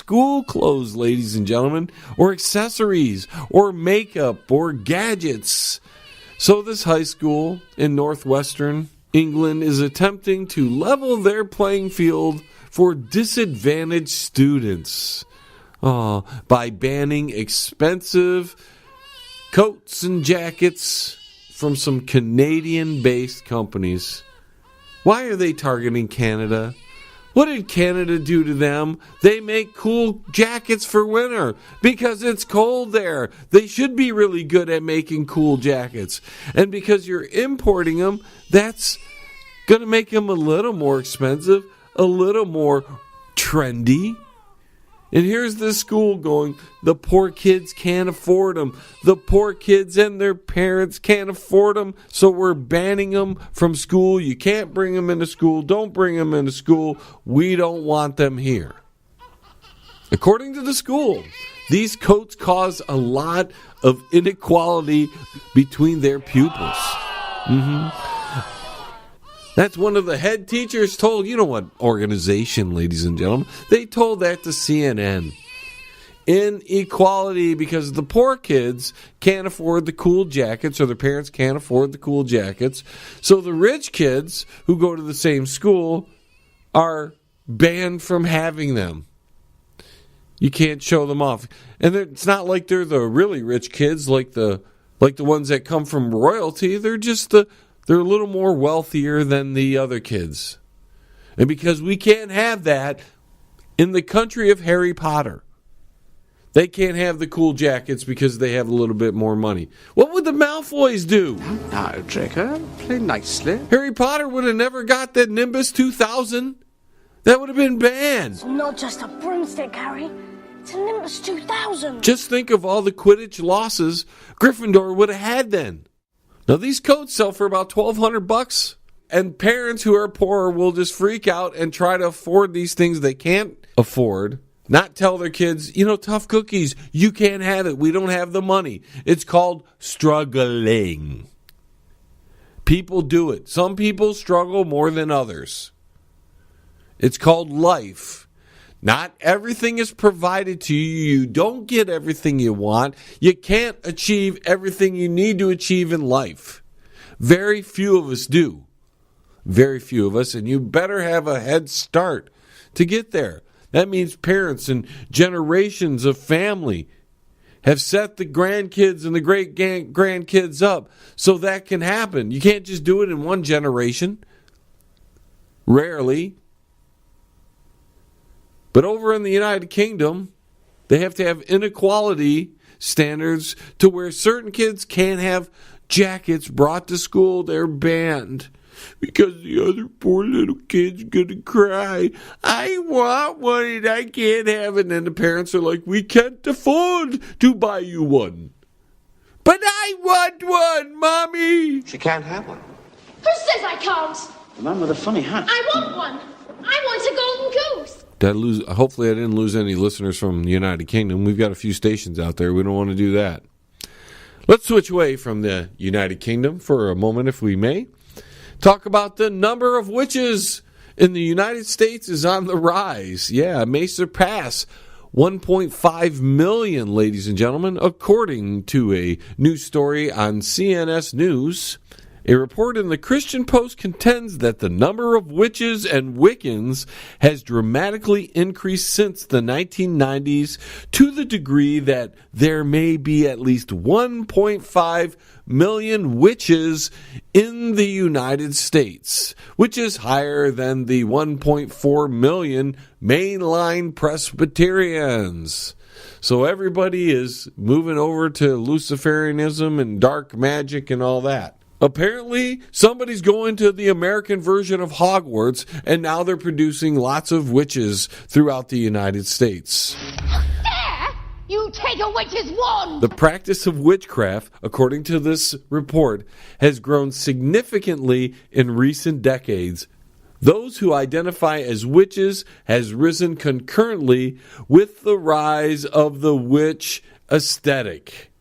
school clothes, ladies and gentlemen, or accessories, or makeup, or gadgets. So this high school in northwestern England is attempting to level their playing field for disadvantaged students by banning expensive coats and jackets from some Canadian-based companies. Why are they targeting Canada? What did Canada do to them? They make cool jackets for winter because it's cold there. They should be really good at making cool jackets. And because you're importing them, that's going to make them a little more expensive, a little more trendy. And here's this school going, the poor kids can't afford them. The poor kids and their parents can't afford them, so we're banning them from school. You can't bring them into school. Don't bring them into school. We don't want them here. According to the school, these coats cause a lot of inequality between their pupils. That's one of the head teachers told, you know what organization, ladies and gentlemen? They told that to CNN. Inequality because the poor kids can't afford the cool jackets, or their parents can't afford the cool jackets. So the rich kids who go to the same school are banned from having them. You can't show them off. And it's not like they're the really rich kids like the ones that come from royalty. They're just they're a little more wealthier than the other kids. And because we can't have that in the country of Harry Potter, they can't have the cool jackets because they have a little bit more money. What would the Malfoys do? Now, Draco, play nicely. Harry Potter would have never got that Nimbus 2000. That would have been banned. It's not just a broomstick, Harry. It's a Nimbus 2000. Just think of all the Quidditch losses Gryffindor would have had then. Now, these coats sell for about $1,200, and parents who are poor will just freak out and try to afford these things they can't afford. Not tell their kids, tough cookies, you can't have it. We don't have the money. It's called struggling. People do it. Some people struggle more than others. It's called life. Not everything is provided to you. You don't get everything you want. You can't achieve everything you need to achieve in life. Very few of us do. Very few of us, and you better have a head start to get there. That means parents and generations of family have set the grandkids and the great-grandkids up so that can happen. You can't just do it in one generation. Rarely. But over in the United Kingdom, they have to have inequality standards to where certain kids can't have jackets brought to school. They're banned because the other poor little kid's going to cry. I want one and I can't have it. And then the parents are like, we can't afford to buy you one. But I want one, Mommy. She can't have one. Who says I can't? The man with the funny hat. I want one. I want a golden goose. Hopefully I didn't lose any listeners from the United Kingdom. We've got a few stations out there. We don't want to do that. Let's switch away from the United Kingdom for a moment, if we may. Talk about the number of witches in the United States is on the rise. Yeah, it may surpass 1.5 million, ladies and gentlemen, according to a new story on CNS News. A report in the Christian Post contends that the number of witches and Wiccans has dramatically increased since the 1990s to the degree that there may be at least 1.5 million witches in the United States, which is higher than the 1.4 million mainline Presbyterians. So everybody is moving over to Luciferianism and dark magic and all that. Apparently, somebody's going to the American version of Hogwarts, and now they're producing lots of witches throughout the United States. There! You take a witch's wand! The practice of witchcraft, according to this report, has grown significantly in recent decades. Those who identify as witches has risen concurrently with the rise of the witch aesthetic.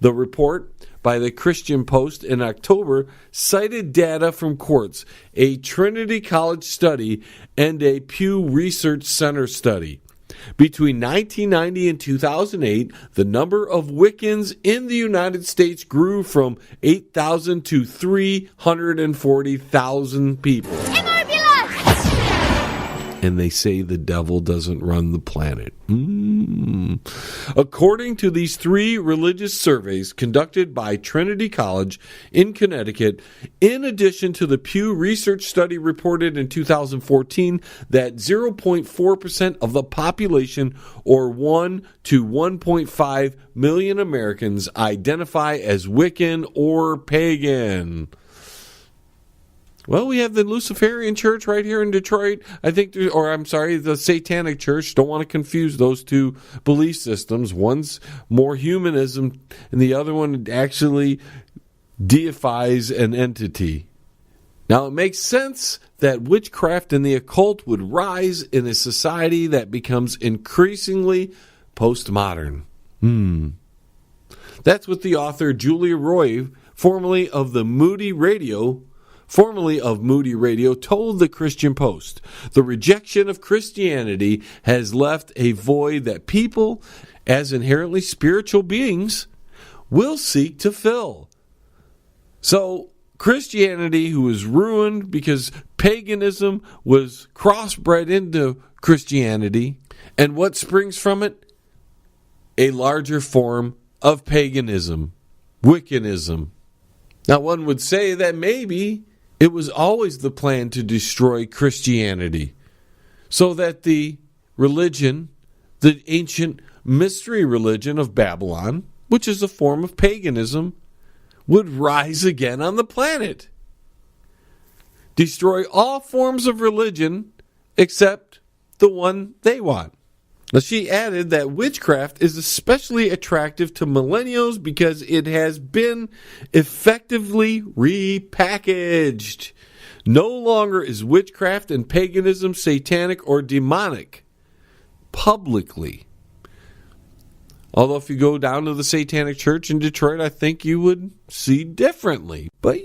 The report by the Christian Post in October cited data from courts, a Trinity College study, and a Pew Research Center study. Between 1990 and 2008, the number of Wiccans in the United States grew from 8,000 to 340,000 people. And they say the devil doesn't run the planet. According to these 3 religious surveys conducted by Trinity College in Connecticut, in addition to the Pew Research study reported in 2014 that 0.4% of the population, or 1 to 1.5 million Americans, identify as Wiccan or pagan. Well, we have the Luciferian Church right here in Detroit. The Satanic Church. Don't want to confuse those two belief systems. One's more humanism, and the other one actually deifies an entity. Now, it makes sense that witchcraft and the occult would rise in a society that becomes increasingly postmodern. That's what the author Julia Roy, formerly of Moody Radio, told the Christian Post. The rejection of Christianity has left a void that people, as inherently spiritual beings, will seek to fill. So, Christianity, who was ruined because paganism was crossbred into Christianity, and what springs from it? A larger form of paganism, Wiccanism. Now, one would say that maybe it was always the plan to destroy Christianity, so that the religion, the ancient mystery religion of Babylon, which is a form of paganism, would rise again on the planet. Destroy all forms of religion except the one they want. Now, she added that witchcraft is especially attractive to millennials because it has been effectively repackaged. No longer is witchcraft and paganism satanic or demonic publicly. Although if you go down to the Satanic Church in Detroit, I think you would see differently. But,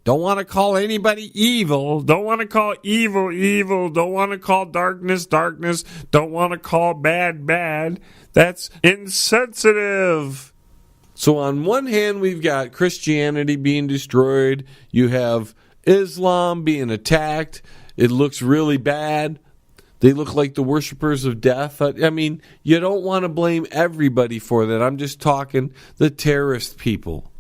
don't want to call anybody evil. Don't want to call evil, evil. Don't want to call darkness, darkness. Don't want to call bad, bad. That's insensitive. So on one hand, we've got Christianity being destroyed. You have Islam being attacked. It looks really bad. They look like the worshipers of death. I mean, you don't want to blame everybody for that. I'm just talking the terrorist people.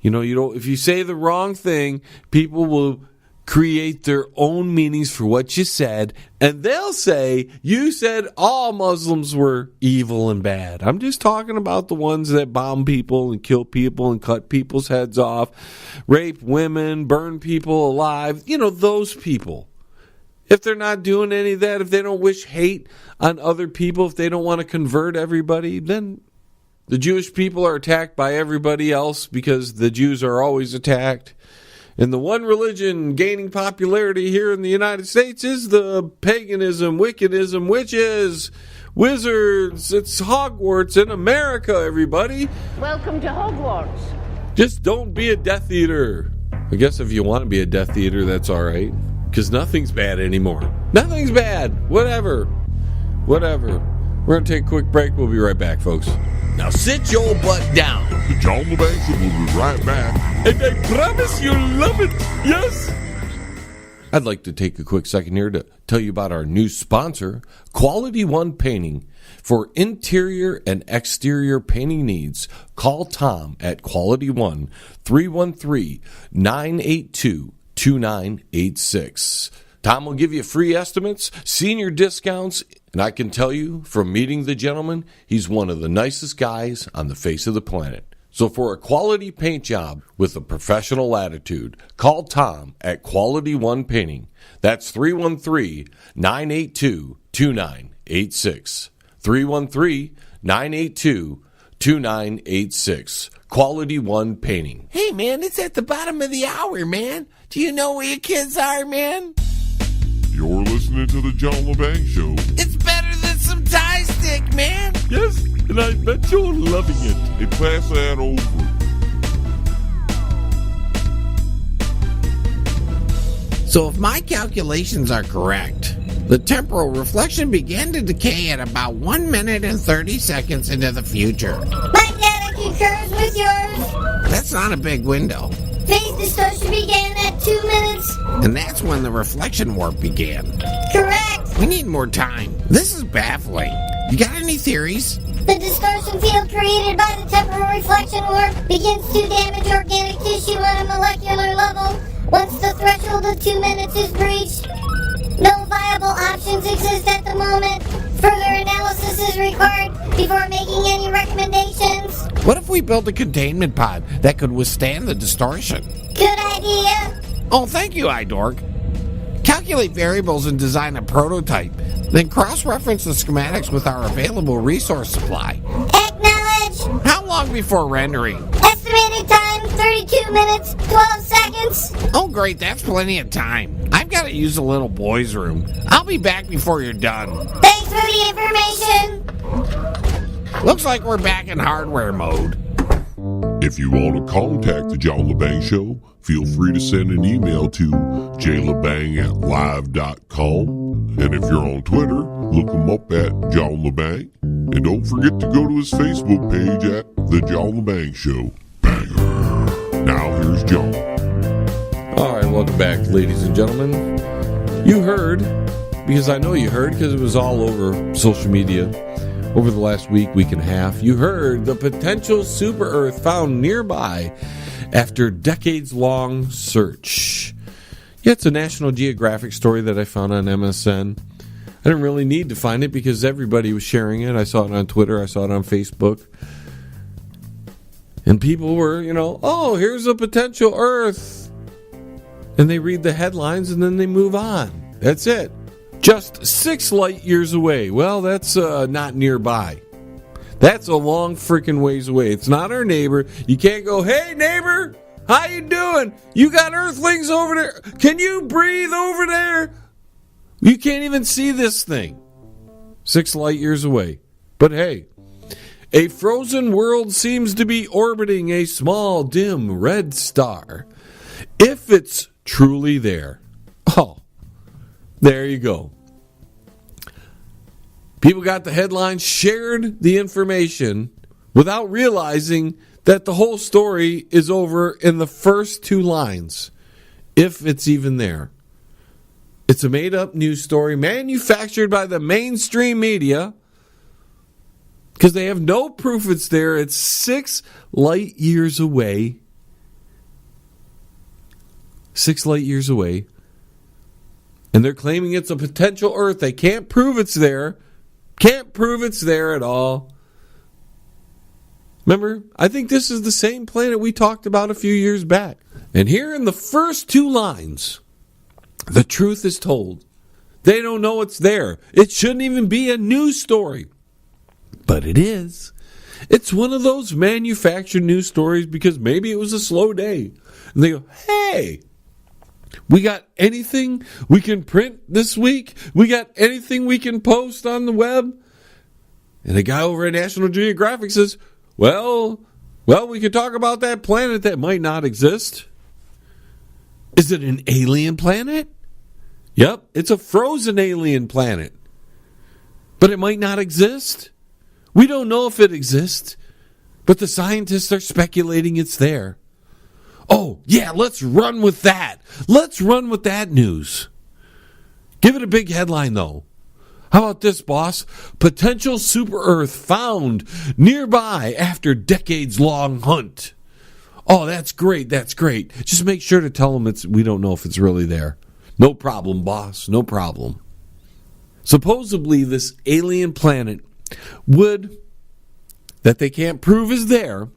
If you say the wrong thing, people will create their own meanings for what you said, and they'll say, you said all Muslims were evil and bad. I'm just talking about the ones that bomb people and kill people and cut people's heads off, rape women, burn people alive. Those people. If they're not doing any of that, if they don't wish hate on other people, if they don't want to convert everybody, then the Jewish people are attacked by everybody else because the Jews are always attacked. And the one religion gaining popularity here in the United States is the paganism, Wiccanism, witches, wizards. It's Hogwarts in America, everybody. Welcome to Hogwarts. Just don't be a Death Eater. I guess if you want to be a Death Eater, that's all right. Because nothing's bad anymore. Nothing's bad. Whatever. We're going to take a quick break. We'll be right back, folks. Now sit your butt down. The John LeBang Show will be right back. And I promise you'll love it. Yes. I'd like to take a quick second here to tell you about our new sponsor, Quality One Painting. For interior and exterior painting needs, call Tom at Quality One, 313-982-2986. Tom will give you free estimates, senior discounts, and I can tell you from meeting the gentleman, he's one of the nicest guys on the face of the planet. So for a quality paint job with a professional attitude, call Tom at Quality One Painting. That's 313-982-2986. 313-982-2986. Quality One Painting. Hey, man, it's at the bottom of the hour, man. Do you know where your kids are, man? You're listening to the John LeBang Show. It's better than some Thai stick, man. Yes, and I bet you're loving it. Hey, pass that over. So if my calculations are correct, The temporal reflection began to decay at about 1 minute and 30 seconds into the future. My data concurs with yours. That's not a big window. Phase distortion began at 2 minutes. And that's when the reflection warp began. Correct. We need more time. This is baffling. You got any theories? The distortion field created by the temporal reflection warp begins to damage organic tissue on a molecular level once the threshold of 2 minutes is breached. No viable options exist at the moment. Further analysis is required before making any recommendations. What if we built a containment pod that could withstand the distortion? Good idea. Oh, thank you, iDork. Calculate variables and design a prototype. Then cross-reference the schematics with our available resource supply. Acknowledge. How long before rendering? Estimated time, 32 minutes, 12 seconds. Oh, great, that's plenty of time. I've got to use the little boy's room. I'll be back before you're done. Thanks for the information. Looks like we're back in hardware mode. If you want to contact the John LeBang Show, feel free to send an email to jlebang@live.com. And if you're on Twitter, look him up at John LeBang. And don't forget to go to his Facebook page at The John LeBang Show. Banger. Now here's John. All right, welcome back, ladies and gentlemen. You heard, because I know you heard, because it was all over social media over the last week and a half. You heard the potential super Earth found nearby after decades-long search. Yeah, it's a National Geographic story that I found on MSN. I didn't really need to find it because everybody was sharing it. I saw it on Twitter. I saw it on Facebook. And people were, oh, here's a potential Earth. And they read the headlines and then they move on. That's it. Just 6 light years away. Well, that's not nearby. That's a long freaking ways away. It's not our neighbor. You can't go, hey, neighbor, how you doing? You got Earthlings over there. Can you breathe over there? You can't even see this thing. 6 light years away. But hey, a frozen world seems to be orbiting a small, dim red star. If it's truly there. Oh, there you go. People got the headline, shared the information without realizing that the whole story is over in the first 2 lines, if it's even there. It's a made-up news story manufactured by the mainstream media because they have no proof it's there. It's 6 light years away. 6 light years away. And they're claiming it's a potential Earth. They can't prove it's there. Can't prove it's there at all. Remember, I think this is the same planet we talked about a few years back. And here in the first 2 lines, the truth is told. They don't know it's there. It shouldn't even be a news story. But it is. It's one of those manufactured news stories because maybe it was a slow day. And they go, hey, we got anything we can print this week? We got anything we can post on the web? And a guy over at National Geographic says, well, we can talk about that planet that might not exist. Is it an alien planet? Yep, it's a frozen alien planet. But it might not exist. We don't know if it exists, but the scientists are speculating it's there. Oh, yeah, let's run with that. Let's run with that news. Give it a big headline, though. How about this, boss? Potential super Earth found nearby after decades-long hunt. Oh, that's great. That's great. Just make sure to tell them we don't know if it's really there. No problem, boss. No problem. Supposedly, this alien planet that they can't prove is there,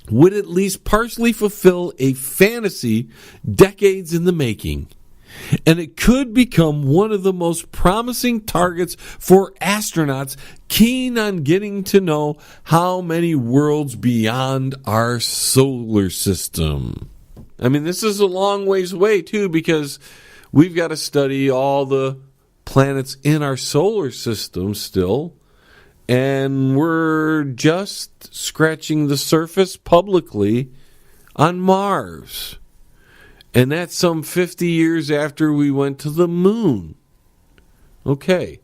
would at least partially fulfill a fantasy decades in the making. And it could become one of the most promising targets for astronauts keen on getting to know how many worlds beyond our solar system. I mean, this is a long ways away, too, because we've got to study all the planets in our solar system still. And we're just scratching the surface publicly on Mars. And that's some 50 years after we went to the moon. Okay.